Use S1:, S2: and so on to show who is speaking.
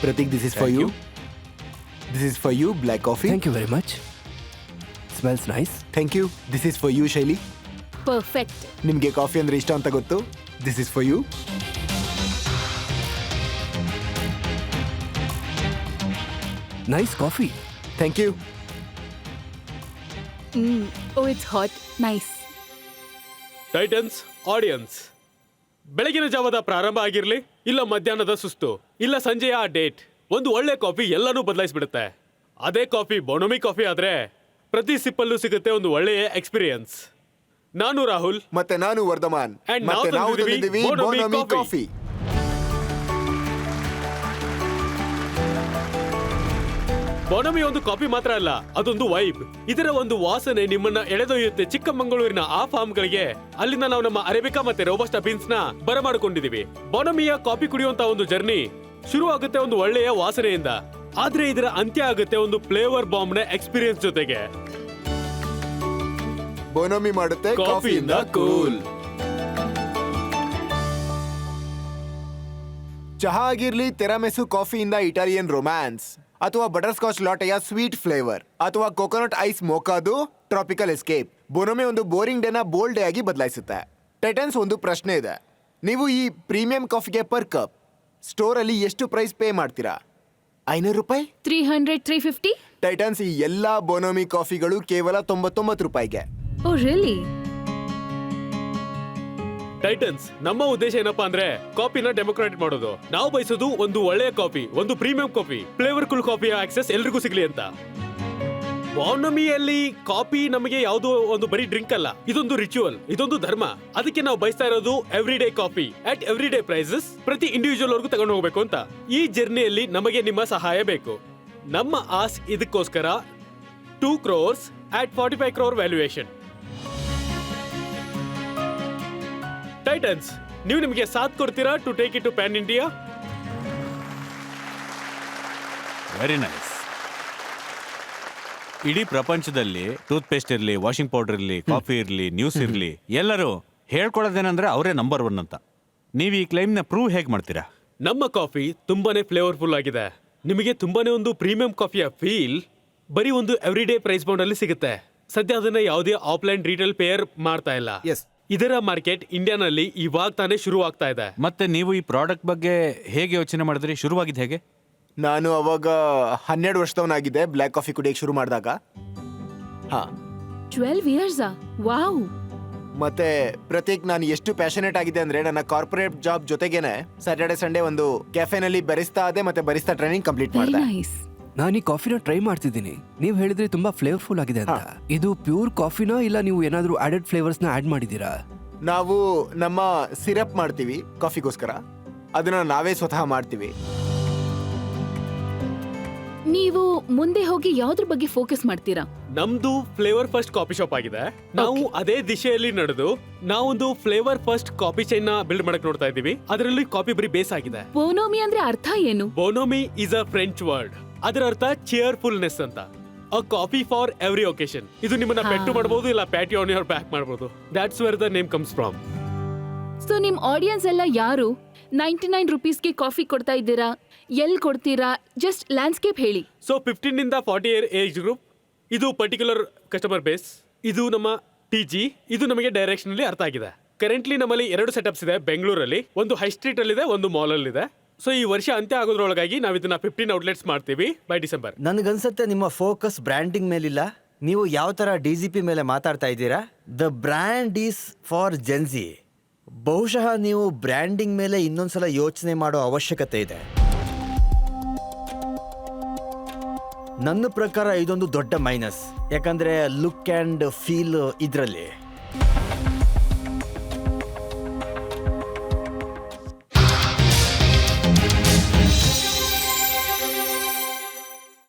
S1: Pratik, this is for you. This is for you, black coffee.
S2: Thank you very much. Smells nice.
S1: Thank you. This is for you, Shaili.
S3: Perfect.
S1: ನಿಮಗೆ coffee ಅಂದ್ರೆ ಇಷ್ಟ ಅಂತ ಗೊತ್ತು. This is for you.
S2: Nice coffee.
S1: Thank you.
S3: Oh it's hot. Nice.
S4: Titans audience, ಬೆಳಗಿನ ಜಾವದ ಪ್ರಾರಂಭ ಆಗಿರ್ಲಿ, ಇಲ್ಲ ಮಧ್ಯಾಹ್ನದ ಸುಸ್ತು, ಇಲ್ಲ ಸಂಜೆಯ ಆ ಡೇಟ್, ಒಂದು ಒಳ್ಳೆ ಕಾಫಿ ಎಲ್ಲನೂ ಬದಲಾಯಿಸ್ಬಿಡುತ್ತೆ. ಅದೇ ಕಾಫಿ ಬೋನೊಮಿ ಕಾಫಿ ಆದ್ರೆ ಪ್ರತಿ ಸಿಪ್ಪಲ್ಲೂ ಸಿಗುತ್ತೆ ಒಂದು ಒಳ್ಳೆಯ ಎಕ್ಸ್ಪೀರಿಯನ್ಸ್. ನಾನು ರಾಹುಲ್
S1: ಮತ್ತೆ ನಾನು ವರ್ಧಮಾನ್.
S4: And
S1: ಮತ್ತೆ
S4: ನಾವು
S1: ನಾವು
S4: ತಂದಿದ್ದೀವಿ
S1: ತಂದಿದ್ದೀವಿ
S4: Bonomi
S1: Bonomi
S4: coffee.
S1: ಕಾಫಿ.
S4: ಬೋನೊಮಿ ಒಂದು ಕಾಫಿ ಮಾತ್ರ ಅಲ್ಲ, ಅದೊಂದು ವೈಬ್. ಇದರ ಒಂದು ವಾಸನೆ ನಿಮ್ಮನ್ನ ಎಳೆದೊಯ್ಯುತ್ತೆ ಚಿಕ್ಕಮಗಳೂರಿನ ಆ ಫಾರ್ಮ್ಗಳಿಗೆ. ಅಲ್ಲಿಂದ ನಾವು ನಮ್ಮ ಅರೇಬಿಕಾ ಮತ್ತೆ ರೋಬಸ್ಟಾ ಬೀನ್ಸ್ ನ ಬರಮಾಡಿಕೊಂಡಿದೀವಿ. ಬೋನೊಮಿಯ ಕಾಫಿ ಕುಡಿಯುವಂತ ಒಂದು ಜರ್ನಿ ಶುರು ಆಗುತ್ತೆ ಒಂದು ಒಳ್ಳೆಯ ವಾಸನೆಯಿಂದ, ಆದ್ರೆ ಇದರ ಅಂತ್ಯ ಆಗುತ್ತೆ ಒಂದು ಫ್ಲೇವರ್ ಬಾಂಬ್ ನ ಎಕ್ಸ್ಪೀರಿಯನ್ಸ್ ಜೊತೆಗೆ.
S1: Bonomi ಮಾಡುತ್ತೆ
S4: ಕಾಫಿಯಿಂದ ಕೂಲ್.
S1: ಚಹಾ ಆಗಿರ್ಲಿ, ತೆರಾಮೆಸು ಕಾಫಿಯಿಂದ ಇಟಾಲಿಯನ್ ರೊಮ್ಯಾನ್ಸ್, ಅಥವಾ ಬಟರ್ ಸ್ಕಾಚ್ ಲಾಟೆಯ ಸ್ವೀಟ್ ಫ್ಲೇವರ್, ಅಥವಾ ಕೋಕೋನಟ್ ಐಸ್ ಮೋಕಾದು ಟ್ರಾಪಿಕಲ್ ಎಸ್ಕೇಪ್, ಬೋನೊಮಿ ಒಂದು ಬೋರಿಂಗ್ ಡೇನ ಬೋಲ್ಡ್ ಡೇ ಆಗಿ ಬದಲಾಯಿಸುತ್ತೆ. ಟೈಟನ್ಸ್, ಒಂದು ಪ್ರಶ್ನೆ ಇದೆ. ನೀವು ಈ ಪ್ರೀಮಿಯಂ ಕಾಫಿಗೆ ಪರ್ ಕಪ್ ಸ್ಟೋರಲ್ಲಿ ಎಷ್ಟು ಪ್ರೈಸ್ ಪೇ ಮಾಡ್ತೀರಾ? 500 ರೂಪಾಯಿ?
S3: 300, 350?
S1: ಟೈಟನ್ಸ್, ಈ ಎಲ್ಲಾ ಬೋನೊಮಿ ಕಾಫಿಗಳು ಕೇವಲ 99 ರೂಪಾಯಿಗೆ.
S3: Oh really?
S4: ಟೈಟನ್ಸ್, ನಮ್ಮ ಉದ್ದೇಶ ಏನಪ್ಪಾ ಅಂದ್ರೆ ಕಾಫಿನ ಡೆಮೋಕ್ರಾಟ್ ಮಾಡೋದು. ನಾವು ಬಯಸೋದು ಒಂದು ಒಳ್ಳೆಯ ಕಾಫಿ, ಒಂದು ಪ್ರೀಮಿಯಂ ಕಾಫಿ, ಫ್ಲೇವರ್ಫುಲ್ ಕಾಫಿಯ ಆಕ್ಸೆಸ್ ಎಲ್ರಿಗೂ ಸಿಗ್ಲಿ ಅಂತ. ಬೋನೊಮಿಯಲ್ಲಿ ಕಾಫಿ ನಮಗೆ ಯಾವುದೋ ಒಂದು ಬರೀ ಡ್ರಿಂಕ್ ಅಲ್ಲ, ಇದೊಂದು ರಿಚುವಲ್, ಇದೊಂದು ಧರ್ಮ. ಅದಕ್ಕೆ ನಾವು ಬಯಸ್ತಾ ಇರೋದು every day coffee at every day prices, ಪ್ರತಿ ಇಂಡಿವಿಜುವಲ್ ವರ್ಗೂ ತಗೊಂಡು ಹೋಗ್ಬೇಕು ಅಂತ. ಈ ಜರ್ನಿಯಲ್ಲಿ ನಮಗೆ ನಿಮ್ಮ ಸಹಾಯ ಬೇಕು. ನಮ್ಮ ಆಸ್ ಇದಕ್ಕೋಸ್ಕರ 2 crores at 45 crore valuation. Titans, ನೀವು ನಿಮಗೆ ಸಾಥ್ ಕೊಡ್ತೀರಾ to take it to pan India?
S5: Very nice. ಇಡೀ ಪ್ರಪಂಚದಲ್ಲಿ ಟೂತ್ ಪೇಸ್ಟ್ ಇರಲಿ, ವಾಷಿಂಗ್ ಪೌಡರ್ ಇರಲಿ, ಕಾಫಿ ಇರಲಿ, ನ್ಯೂಸ್ ಇರಲಿ, ಎಲ್ಲರೂ ಹೇಳ್ಕೊಳ್ಳೋದೇನಂದ್ರೆ ಅವರೇ ನಂಬರ್ 1 ಅಂತ. ನೀವು ಈ ಕ್ಲೈಮ್ನ ಪ್ರೂವ್ ಹೇಗೆ ಮಾಡ್ತೀರಾ?
S4: ನಮ್ಮ ಕಾಫಿ ತುಂಬಾನೇ ಫ್ಲೇವರ್ಫುಲ್ ಆಗಿದೆ. ನಿಮಗೆ ತುಂಬಾನೇ ಒಂದು ಪ್ರೀಮಿಯಂ ಕಾಫಿಯ ಫೀಲ್ ಬರೀ ಒಂದು ಎವ್ರಿ ಡೇ ಪ್ರೈಸ್ ಬೌಂಡ್ ಅಲ್ಲಿ ಸಿಗುತ್ತೆ. ಸದ್ಯ ಅದನ್ನ ಯಾವುದೇ ಆಫ್ಲೈನ್ ರಿಟೇಲ್ ಪೇಯರ್ ಮಾಡ್ತಾ ಇಲ್ಲ. ಇದರ ಮಾರ್ಕೆಟ್ ಇಂಡಿಯಾನಲ್ಲಿ ಇವಾಗ ತಾನೇ ಶುರು ಆಗ್ತಾ ಇದೆ.
S5: ಮತ್ತೆ ನೀವು ಈ ಪ್ರಾಡಕ್ಟ್ ಬಗ್ಗೆ ಹೇಗೆ ಯೋಚನೆ ಮಾಡಿದ್ರಿ? ಶುರುವಾಗಿದ್ದು ಹೇಗೆ?
S1: ನಾನು ಅವಾಗ 12 ವರ್ಷದವನಾಗಿದ್ದೆ ಬ್ಲ್ಯಾಕ್ ಕಾಫಿ ಕುಡಿಯಕ್ಕೆ ಶುರು ಮಾಡಿದಾಗ.
S3: 12 years? ವಾವ್.
S1: ಮತ್ತೆ ಪ್ರತೀಕ್, ನಾನು ಎಷ್ಟು ಪ್ಯಾಷನೇಟ್ ಆಗಿದೆ ಅಂದ್ರೆ ನನ್ನ ಕಾರ್ಪೊರೇಟ್ ಜಾಬ್ ಜೊತೆಗೇನೆ ಸ್ಯಾಟರ್ಡೆ ಸಂಡೇ ಒಂದು ಕೆಫೆನಲ್ಲಿ ಬರಿಸ್ತಾ ಇದೆ, ಮತ್ತೆ ಬರಿಸ್ತಾ ಟ್ರೈನಿಂಗ್ ಕಂಪ್ಲೀಟ್
S3: ವೆರಿ
S1: ಮಾಡಿದೆ.
S3: ನೈಸ್.
S2: ನಾನು ಈ ಕಾಫಿನ ಟ್ರೈ ಮಾಡ್ತಿದ್ದೀನಿ. ನೀವು ಹೇಳಿದ್ರೆ ತುಂಬಾ ಫ್ಲೇವರ್ಫುಲ್ ಆಗಿದೆ ಅಂತ. ಇದು ಪ್ಯೂರ್ ಕಾಫಿನಾ ಇಲ್ಲ ನೀವು ಏನಾದ್ರೂ ಆಡೆಡ್ ಫ್ಲೇವರ್ಸ್ನ ಆಡ್ ಮಾಡಿದ್ದೀರಾ?
S1: ನಾವು ನಮ್ಮ ಸಿರಪ್ ಮಾಡ್ತೀವಿ ಕಾಫಿಗೋಸ್ಕರ, ಅದನ್ನ ನಾವೇ ಸ್ವತಃ ಮಾಡ್ತೀವಿ.
S3: ನೀವು ಮುಂದೆ ಹೋಗಿ ಯಾವ್ದ್ರ ಬಗ್ಗೆ ಫೋಕಸ್ ಮಾಡ್ತೀರಾ?
S4: ನಮ್ದು ಫ್ಲೇವರ್ ಫಸ್ಟ್ ಕಾಫಿ ಶಾಪ್ ಆಗಿದೆ. ನಾವು ಅದೇ ದಿಶೆಯಲ್ಲಿ ನಡೆದು ನಾವೊಂದು ಫ್ಲೇವರ್ ಫಸ್ಟ್ ಕಾಫಿ ಚೈನ್ ನ ಬಿಲ್ಡ್ ಮಾಡಕ್ ನೋಡ್ತಾ ಇದೀವಿ. ಅದರಲ್ಲಿ ಕಾಫಿ ಬರೀ ಬೇಸ್ ಆಗಿದೆ.
S3: ಬೋನೊಮಿ ಅಂದ್ರೆ ಅರ್ಥ ಏನು?
S4: Bonhomie is a French word. ಅದರ ಅರ್ಥ ಚಿಯರ್ಫುಲ್ನೆಸ್ ಅಂತ. A coffee for every occasion. ಇದು ನಿಮ್ಮನ್ನ ಪೆಟ್ಟು ಮಾಡಬಹುದು, ಇಲ್ಲ ಪ್ಯಾಟಿ ಆನ್ ಯುವರ್ ಬ್ಯಾಕ್ ಮಾಡಬಹುದು. That's where the name comes from.
S3: So ನಿಮ್ ಆಡಿಯನ್ಸ್ ಎಲ್ಲ ಯಾರು? 99 ರೂಪೀಸ್ಗೆ ಕಾಫಿ ಕೊಡ್ತಾ ಇದ್ದೀರಾ? ಎಲ್ಲಿ ಕೊಡ್ತೀರಾ? ಜಸ್ಟ್ ಲ್ಯಾಂಡ್ಸ್ಕೇಪ್ ಹೇಳಿ.
S4: ಸೊ 15 ಇಂದ 40 ಇಯರ್ ಏಜ್ ಗ್ರೂಪ್, ಇದು ಪರ್ಟಿಕ್ಯುಲರ್ ಕಸ್ಟಮರ್ ಬೇಸ್. ಇದು ನಮ್ಮ TG. ಇದು ನಮಗೆ ಡೈರೆಕ್ಷನ್ ಅಲ್ಲಿ ಅರ್ಥ ಆಗಿದೆ. ಕರೆಂಟ್ಲಿ ನಮ್ಮಲ್ಲಿ 2 ಸೆಟಪ್ಸ್ ಇದೆ ಬೆಂಗಳೂರಲ್ಲಿ. ಒಂದು ಹೈ ಸ್ಟ್ರೀಟ್ ಅಲ್ಲಿ ಇದೆ, ಒಂದು ಮಾಲ್ ಅಲ್ಲಿ ಇದೆ. ಸೊ ಈ ವರ್ಷ ಅಂತ್ಯ ಆಗೋದ್ರೊಳಗಾಗಿ ನಾವು ಇದನ್ನ 15 ಔಟ್ಲೆಟ್ಸ್ ಮಾಡ್ತೀವಿ ಬೈ ಡಿಸೆಂಬರ್.
S6: ನನಗನ್ಸುತ್ತೆ ನಿಮ್ಮ ಫೋಕಸ್ ಬ್ರ್ಯಾಂಡಿಂಗ್ ಮೇಲಿಲ್ಲ. ನೀವು ಯಾವ ತರ DGP ಮೇಲೆ ಮಾತಾಡ್ತಾ ಇದ್ದೀರಾ? The brand is for Gen Z. ಬಹುಶಃ ನೀವು ಬ್ರ್ಯಾಂಡಿಂಗ್ ಮೇಲೆ ಇನ್ನೊಂದ್ಸಲ ಯೋಚನೆ ಮಾಡೋ ಅವಶ್ಯಕತೆ ಇದೆ. ನನ್ನ ಪ್ರಕಾರ ಇದೊಂದು ದೊಡ್ಡ ಮೈನಸ್. ಯಾಕಂದ್ರೆ ಲುಕ್ ಅಂಡ್ ಫೀಲ್ ಇದರಲ್ಲಿ